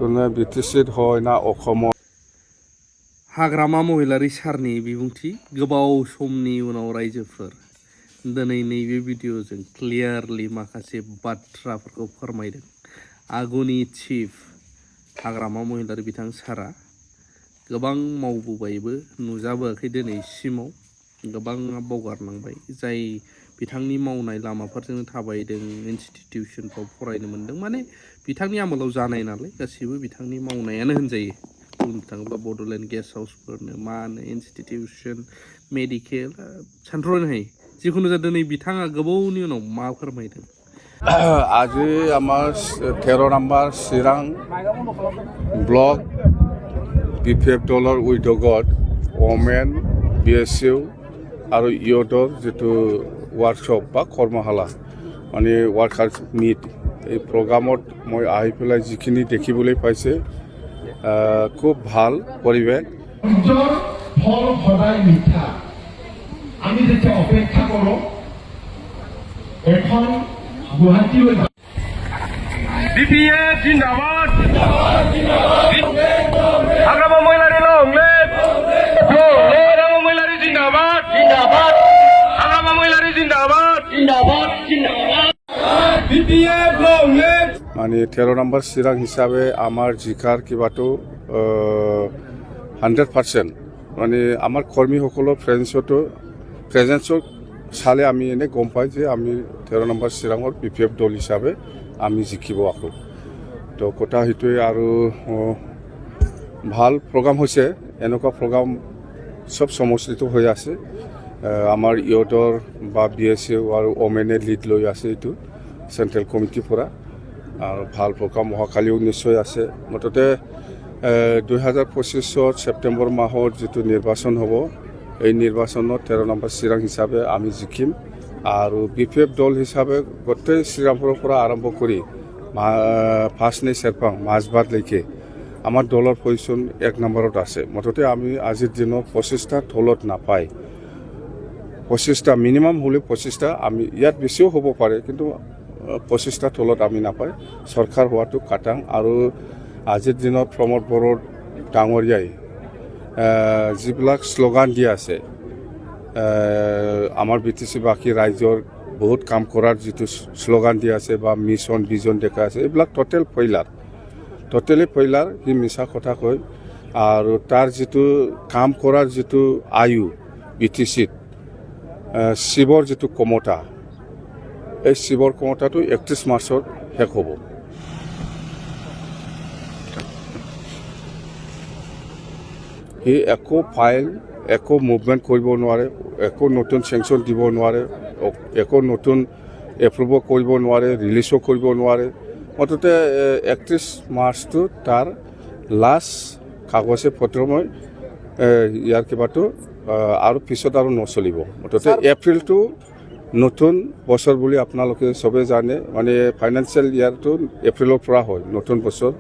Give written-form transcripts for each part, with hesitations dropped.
बिटिसित হয় না অসমত हाग्रामा महिलारि सारनि बिबुंथि गोबाव समनि उनाव रायजोफोर दिनै नैबे भिडिअजों क्लियारलि माखासे बाथ्राफोरखौ फोरमायदों। आगुनि चिफ हाग्रामा महिलारि बिथां सारा गोबां मावबोबायबो नुजाबोआखै दिनैसिमाव गोबाङा बावगारलांबाय जाय बिथांनि मावनाय लामाफोरजोंनो थाबायदों इनस्टिटिउसनफ्राव फरायनो मोन्दों माने बिथांनि आमोलाव जानाय नालाय गासिबो बिथांनि मावनायानो होनजायो। बुंनो थाङोब्ला बड'लेण्ड गेस्ट हाउसफोरनो मा होनो इनस्टिटिउसन मेडिकेल सानथ्र'नो हायो जिखुनु जाया दिनै बिथाङा गोबावनि उनाव मा फोरमायदों। আজি আমাৰ 13 নম্বৰ চিৰাং ব্লক বিপিএফ দলৰ উদ্যোগত ওমেন BSU আৰু ইয়দৰ যেটো ৱৰ্কশ্বপ বা কৰ্মশালা মানে ৱৰ্কাৰ্ছ মিট এই প্ৰগ্ৰামত মই আহি পেলাই যিখিনি দেখিবলৈ পাইছে খুব ভাল পৰিৱেশ। ফল সদায় মিঠা আমি যেতিয়া অপেক্ষা কৰোঁ এখন গুৱাহাটীলৈ BPF জিন্দাবাদ হাগ্ৰামা মহিলাৰি লংলেট হাগ্ৰামা মহিলাৰি জিন্দাবাদ হাগ্ৰামা মহিলাৰি জিন্দাবাদ BPF লংলেট মানে 13 নম্বৰ চিৰাং হিচাপে আমাৰ জিকাৰ কিবাটো 100% মানে আমাৰ কৰ্মীসকলৰ প্ৰেজেন্সত চালে আমি এনে গম পাই যে আমি 13 নম্বৰ চিৰাঙৰ BPF দল হিচাপে আমি জিকিব আকৌ তো কথা সেইটোৱে আৰু ভাল প্ৰগ্ৰাম হৈছে এনেকুৱা প্ৰগ্ৰাম সব সমষ্টিত হৈ আছে আমাৰ ইয়দৰ বা BSU আৰু ওমেনে লিড লৈ আছে এইটো চেণ্ট্ৰেল কমিটিৰ পৰা আৰু ভাল প্ৰগ্ৰাম অহাকালিও নিশ্চয় আছে। মুঠতে 2025 ছেপ্টেম্বৰ মাহত যেটো নিৰ্বাচন হ'ব এই নিৰ্বাচনত 13 নম্বৰ চিৰাং হিচাপে আমি জিকিম আৰু BPF দল হিচাপে গোটেই শ্ৰীৰামপুৰৰ পৰা আৰম্ভ কৰি ফাৰ্ষ্টনে চেৰপাং মাজবাটলৈকে আমাৰ দলৰ পজিশ্যন 1 নম্বৰত আছে। মুঠতে আমি আজিৰ দিনত 25টা তলত নাপায় 25টা মিনিমাম হ'লে 25টা আমি ইয়াত বেছিও হ'ব পাৰে কিন্তু 25টা তলত আমি নাপায় চৰকাৰ হোৱাটো কাটাং আৰু আজিৰ দিনত প্ৰমোদ বড়ো ডাঙৰীয়াই যিবিলাক শ্লোগান দি আছে আমাৰ BTC বাকী ৰাজ্যৰ বহুত কাম কৰাৰ যিটো শ্লোগান দি আছে বা মিছন ভিজন দেখা আছে এইবিলাক টোটেলি ফেইলাৰ সি মিছা কথা কয় আৰু তাৰ যিটো কাম কৰাৰ যিটো আয়ু BTCত শিৱৰ যিটো ক্ষমতা এই শিৱৰ ক্ষমতাটো 31 মাৰ্চত শেষ হ'ব। সি একো ফাইল একো মুভমেণ্ট কৰিব নোৱাৰে একো নতুন চেংচন দিব নোৱাৰে একো নতুন এপ্ৰুভ কৰিব নোৱাৰে ৰিলিজো কৰিব নোৱাৰে। মুঠতে 31 মাৰ্চটো তাৰ লাষ্ট কাগজে পত্ৰ মই ইয়াৰ কিবাটো আৰু পিছত আৰু নচলিব। মুঠতে এপ্ৰিলটো নতুন বছৰ বুলি আপোনালোকে চবে জানে মানে ফাইনেন্সিয়েল ইয়াৰটো এপ্ৰিলৰ পৰা হয় নতুন বছৰ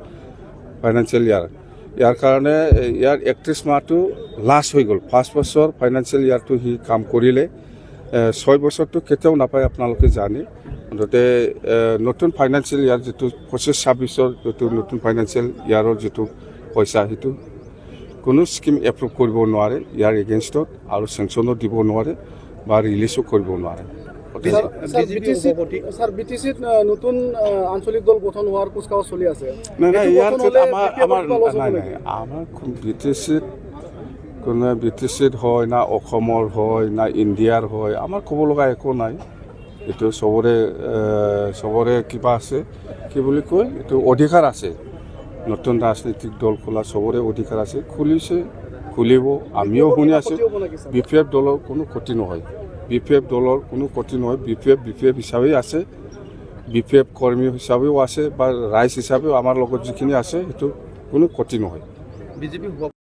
ফাইনেন্সিয়েল ইয়াৰ কাৰণে ইয়াৰ 31 মাহটো লাষ্ট হৈ গ'ল। 5 বছৰ ফাইনেন্সিয়েল ইয়াৰটো সি কাম কৰিলে 6 বছৰটো কেতিয়াও নাপায় আপোনালোকে জানে। মুঠতে নতুন ফাইনেন্সিয়েল ইয়াৰ যিটো 25-26ৰ যিটো নতুন ফাইনেন্সিয়েল ইয়াৰৰ যিটো পইচা সেইটো কোনো স্কিম এপ্ৰুভ কৰিব নোৱাৰে ইয়াৰ এগেইনষ্টত আৰু চেংচনো দিব নোৱাৰে বা ৰিলিজো কৰিব নোৱাৰে। BTCত নতুন আঞ্চলিক দল গঠন হোৱাৰ কুচকাৱাজ চলি আছে। নাই আমাৰ BTCত হয় না অসমৰ হয় না ইণ্ডিয়াৰ হয় আমাৰ ক'ব লগা একো নাই। এইটো চবৰে কিবা আছে কি বুলি কয় এইটো অধিকাৰ আছে নতুন ৰাজনৈতিক দল খোলা চবৰে অধিকাৰ আছে খুলিব আমিও শুনি আছোঁ। BPF দলৰ কোনো ক্ষতি নহয় BPF দলৰ কোনো ক্ষতি নহয় BPF হিচাপেই আছে BPF কৰ্মী হিচাপেও আছে বা ৰাইজ হিচাপেও আমাৰ লগত যিখিনি আছে সেইটো কোনো ক্ষতি নহয়।